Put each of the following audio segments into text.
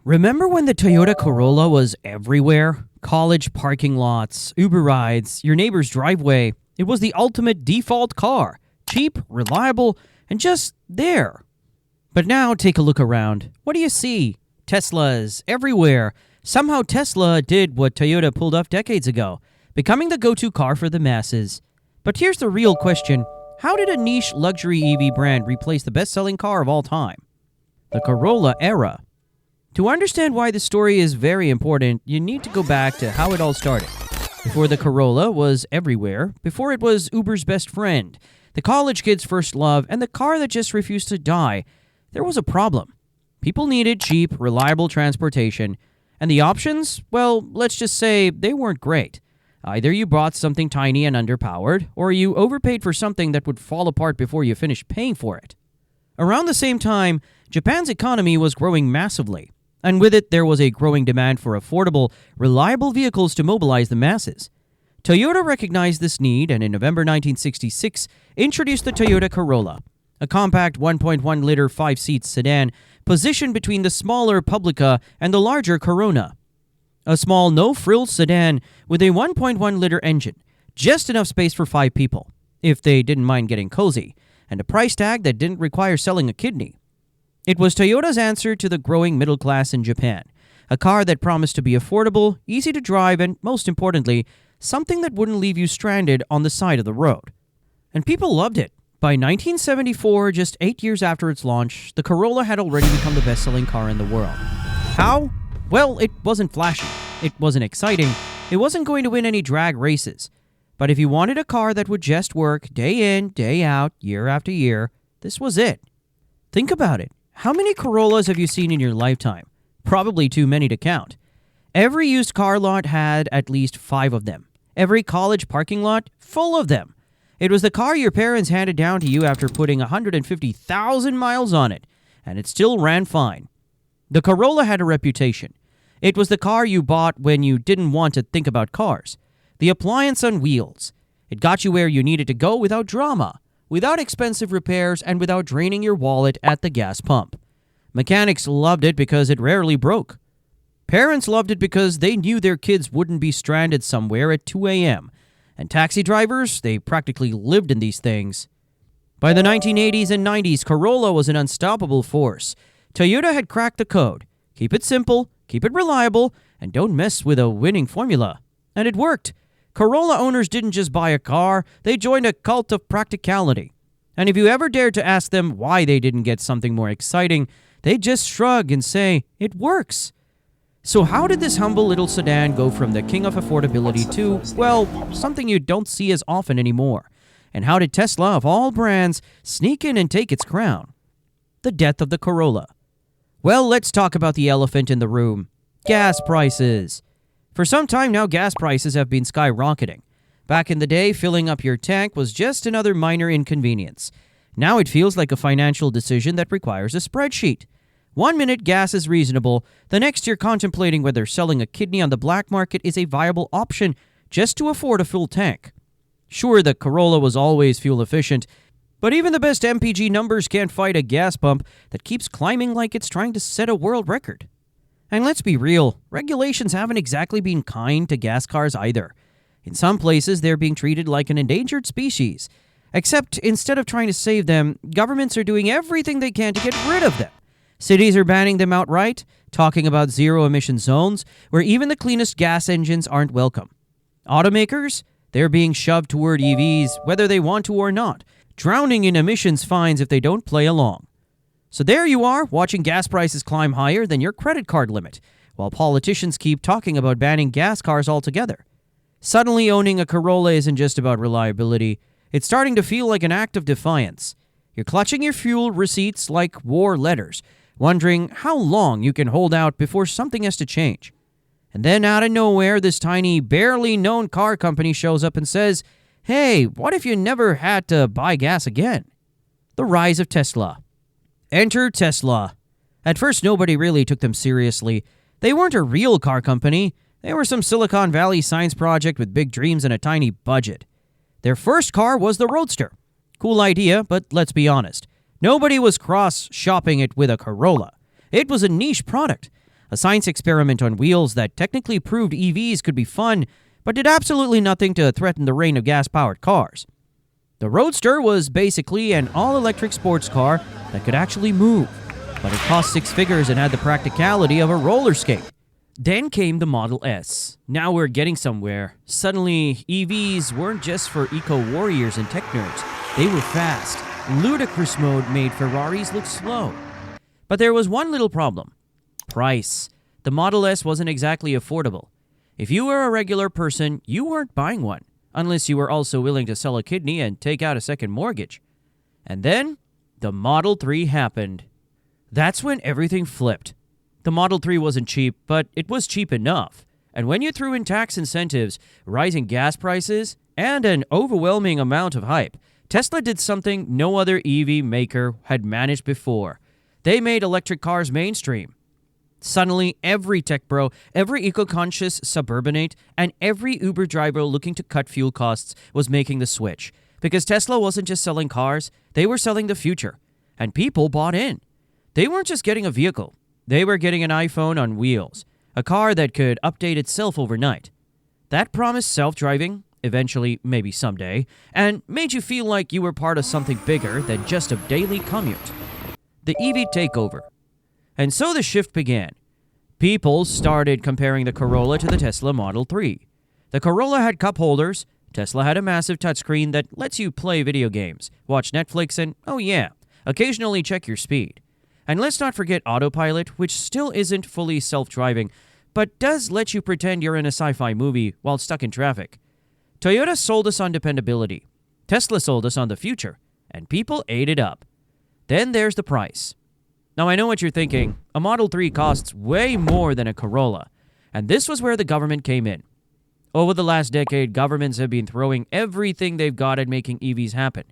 Remember when the Toyota Corolla was everywhere? College parking lots, Uber rides, your neighbor's driveway. It was the ultimate default car. Cheap, reliable, and just there. But now take a look around. What do you see? Teslas everywhere. Somehow Tesla did what Toyota pulled off decades ago, becoming the go-to car for the masses. But here's the real question. How did a niche luxury EV brand replace the best-selling car of all time? The Corolla era. To understand why this story is very important, you need to go back to how it all started. Before the Corolla was everywhere, before it was Uber's best friend, the college kid's first love, and the car that just refused to die, there was a problem. People needed cheap, reliable transportation, and the options, well, let's just say they weren't great. Either you bought something tiny and underpowered, or you overpaid for something that would fall apart before you finished paying for it. Around the same time, Japan's economy was growing massively. And with it, there was a growing demand for affordable, reliable vehicles to mobilize the masses. Toyota recognized this need and in November 1966 introduced the Toyota Corolla, a compact 1.1-liter 5-seat sedan positioned between the smaller Publica and the larger Corona. A small, no-frills sedan with a 1.1-liter engine, just enough space for 5 people, if they didn't mind getting cozy, and a price tag that didn't require selling a kidney. It was Toyota's answer to the growing middle class in Japan, a car that promised to be affordable, easy to drive, and, most importantly, something that wouldn't leave you stranded on the side of the road. And people loved it. By 1974, just 8 years after its launch, the Corolla had already become the best-selling car in the world. How? Well, it wasn't flashy. It wasn't exciting. It wasn't going to win any drag races. But if you wanted a car that would just work day in, day out, year after year, this was it. Think about it. How many Corollas have you seen in your lifetime? Probably too many to count. Every used car lot had at least 5 of them. Every college parking lot, full of them. It was the car your parents handed down to you after putting 150,000 miles on it, and it still ran fine. The Corolla had a reputation. It was the car you bought when you didn't want to think about cars. The appliance on wheels. It got you where you needed to go without drama, without expensive repairs, and without draining your wallet at the gas pump. Mechanics loved it because it rarely broke. Parents loved it because they knew their kids wouldn't be stranded somewhere at 2 a.m. And taxi drivers, they practically lived in these things. By the 1980s and 90s, Corolla was an unstoppable force. Toyota had cracked the code. Keep it simple, keep it reliable, and don't mess with a winning formula. And it worked. Corolla owners didn't just buy a car, they joined a cult of practicality. And if you ever dared to ask them why they didn't get something more exciting, they'd just shrug and say, it works. So how did this humble little sedan go from the king of affordability to, well, something you don't see as often anymore? And how did Tesla, of all brands, sneak in and take its crown? The death of the Corolla. Well, let's talk about the elephant in the room. Gas prices. For some time now, gas prices have been skyrocketing. Back in the day, filling up your tank was just another minor inconvenience. Now it feels like a financial decision that requires a spreadsheet. 1 minute gas is reasonable, the next you're contemplating whether selling a kidney on the black market is a viable option just to afford a full tank. Sure, the Corolla was always fuel efficient, but even the best MPG numbers can't fight a gas pump that keeps climbing like it's trying to set a world record. And let's be real, regulations haven't exactly been kind to gas cars either. In some places, they're being treated like an endangered species. Except instead of trying to save them, governments are doing everything they can to get rid of them. Cities are banning them outright, talking about zero-emission zones, where even the cleanest gas engines aren't welcome. Automakers, they're being shoved toward EVs, whether they want to or not, drowning in emissions fines if they don't play along. So there you are, watching gas prices climb higher than your credit card limit, while politicians keep talking about banning gas cars altogether. Suddenly owning a Corolla isn't just about reliability, it's starting to feel like an act of defiance. You're clutching your fuel receipts like war letters, wondering how long you can hold out before something has to change. And then out of nowhere, this tiny, barely known car company shows up and says, hey, what if you never had to buy gas again? The rise of Tesla. Enter Tesla. At first, nobody really took them seriously. They weren't a real car company. They were some Silicon Valley science project with big dreams and a tiny budget. Their first car was the Roadster. Cool idea, but let's be honest. Nobody was cross-shopping it with a Corolla. It was a niche product. A science experiment on wheels that technically proved EVs could be fun, but did absolutely nothing to threaten the reign of gas-powered cars. The Roadster was basically an all-electric sports car that could actually move, but it cost six figures and had the practicality of a roller skate. Then came the Model S. Now we're getting somewhere. Suddenly, EVs weren't just for eco-warriors and tech nerds. They were fast. Ludicrous mode made Ferraris look slow. But there was one little problem. Price. The Model S wasn't exactly affordable. If you were a regular person, you weren't buying one, unless you were also willing to sell a kidney and take out a second mortgage. And then, the Model 3 happened. That's when everything flipped. The Model 3 wasn't cheap, but it was cheap enough. And when you threw in tax incentives, rising gas prices, and an overwhelming amount of hype, Tesla did something no other EV maker had managed before. They made electric cars mainstream. Suddenly, every tech bro, every eco-conscious suburbanate, and every Uber driver looking to cut fuel costs was making the switch. Because Tesla wasn't just selling cars, they were selling the future. And people bought in. They weren't just getting a vehicle. They were getting an iPhone on wheels, a car that could update itself overnight. That promised self-driving, eventually, maybe someday, and made you feel like you were part of something bigger than just a daily commute. The EV takeover. And so the shift began. People started comparing the Corolla to the Tesla Model 3. The Corolla had cup holders. Tesla had a massive touchscreen that lets you play video games, watch Netflix, and, oh yeah, occasionally check your speed. And let's not forget autopilot, which still isn't fully self-driving, but does let you pretend you're in a sci-fi movie while stuck in traffic. Toyota sold us on dependability. Tesla sold us on the future, and people ate it up. Then there's the price. Now I know what you're thinking. A Model 3 costs way more than a Corolla, and this was where the government came in. Over the last decade, governments have been throwing everything they've got at making EVs happen.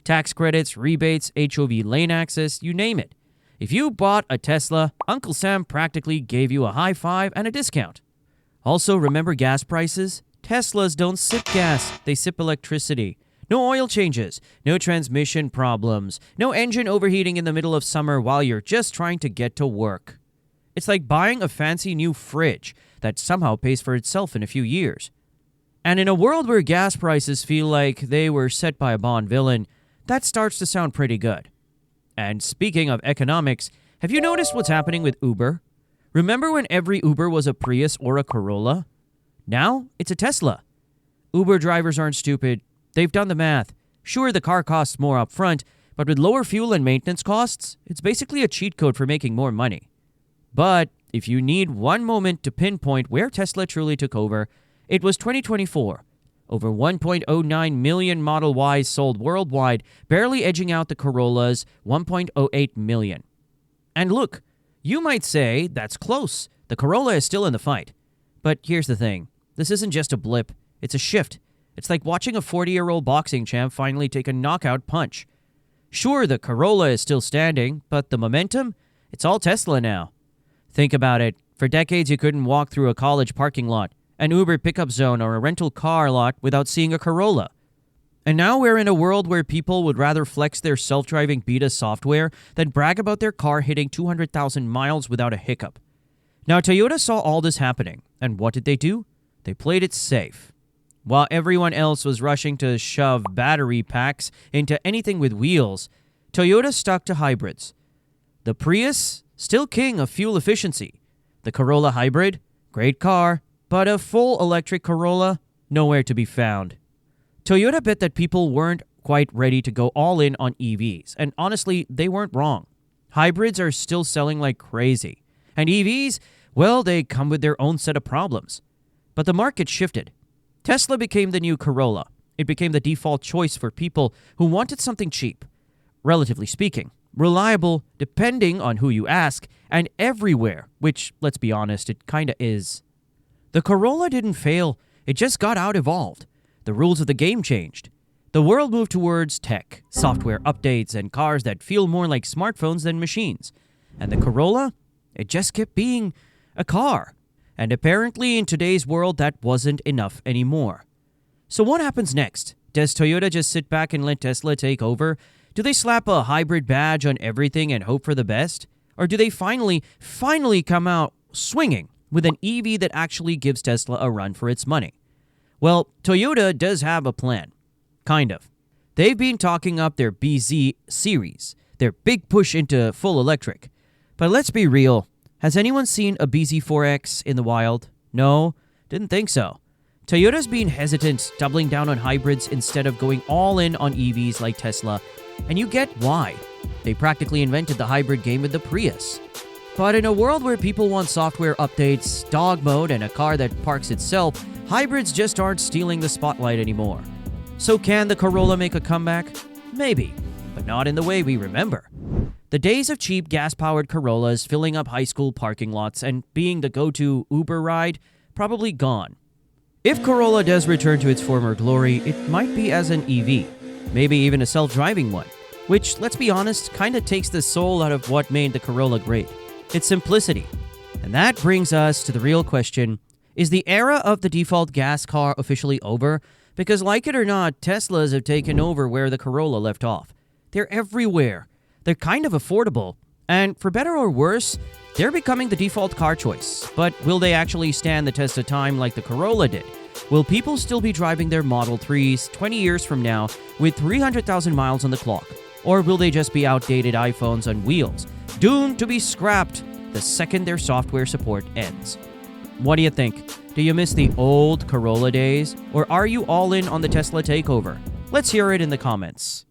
Tax credits, rebates, HOV lane access, you name it. If you bought a Tesla, Uncle Sam practically gave you a high five and a discount. Also, remember gas prices? Teslas don't sip gas, they sip electricity. No oil changes, no transmission problems, no engine overheating in the middle of summer while you're just trying to get to work. It's like buying a fancy new fridge that somehow pays for itself in a few years. And in a world where gas prices feel like they were set by a Bond villain, that starts to sound pretty good. And speaking of economics, have you noticed what's happening with Uber? Remember when every Uber was a Prius or a Corolla? Now, it's a Tesla. Uber drivers aren't stupid. They've done the math. Sure, the car costs more up front, but with lower fuel and maintenance costs, it's basically a cheat code for making more money. But if you need one moment to pinpoint where Tesla truly took over, it was 2024. Over 1.09 million Model Ys sold worldwide, barely edging out the Corolla's 1.08 million. And look, you might say that's close. The Corolla is still in the fight. But here's the thing. This isn't just a blip. It's a shift. It's like watching a 40-year-old boxing champ finally take a knockout punch. Sure, the Corolla is still standing, but the momentum? It's all Tesla now. Think about it. For decades, you couldn't walk through a college parking lot, an Uber pickup zone, or a rental car lot without seeing a Corolla. And now we're in a world where people would rather flex their self-driving beta software than brag about their car hitting 200,000 miles without a hiccup. Now, Toyota saw all this happening, and what did they do? They played it safe. While everyone else was rushing to shove battery packs into anything with wheels, Toyota stuck to hybrids. The Prius, still king of fuel efficiency. The Corolla hybrid, great car, but a full electric Corolla, nowhere to be found. Toyota bet that people weren't quite ready to go all in on EVs, and honestly, they weren't wrong. Hybrids are still selling like crazy, and EVs, well, they come with their own set of problems. But the market shifted. Tesla became the new Corolla. It became the default choice for people who wanted something cheap, relatively speaking, reliable, depending on who you ask, and everywhere, which, let's be honest, it kinda is. The Corolla didn't fail, it just got out-evolved. The rules of the game changed. The world moved towards tech, software updates, and cars that feel more like smartphones than machines. And the Corolla? It just kept being a car. And apparently in today's world, that wasn't enough anymore. So what happens next? Does Toyota just sit back and let Tesla take over? Do they slap a hybrid badge on everything and hope for the best? Or do they finally come out swinging with an EV that actually gives Tesla a run for its money. Well, Toyota does have a plan. Kind of. They've been talking up their BZ series, their big push into full electric. But let's be real, has anyone seen a BZ4X in the wild? No? Didn't think so. Toyota's been hesitant, doubling down on hybrids instead of going all in on EVs like Tesla, and you get why. They practically invented the hybrid game with the Prius. But in a world where people want software updates, dog mode, and a car that parks itself, hybrids just aren't stealing the spotlight anymore. So can the Corolla make a comeback? Maybe, but not in the way we remember. The days of cheap gas-powered Corollas filling up high school parking lots and being the go-to Uber ride, probably gone. If Corolla does return to its former glory, it might be as an EV, maybe even a self-driving one, which, let's be honest, kinda takes the soul out of what made the Corolla great. Its simplicity. And that brings us to the real question, is the era of the default gas car officially over? Because like it or not, Teslas have taken over where the Corolla left off. They're everywhere. They're kind of affordable. And for better or worse, they're becoming the default car choice. But will they actually stand the test of time like the Corolla did? Will people still be driving their Model 3s 20 years from now with 300,000 miles on the clock? Or will they just be outdated iPhones on wheels, doomed to be scrapped the second their software support ends? What do you think? Do you miss the old Corolla days? Or are you all in on the Tesla takeover? Let's hear it in the comments.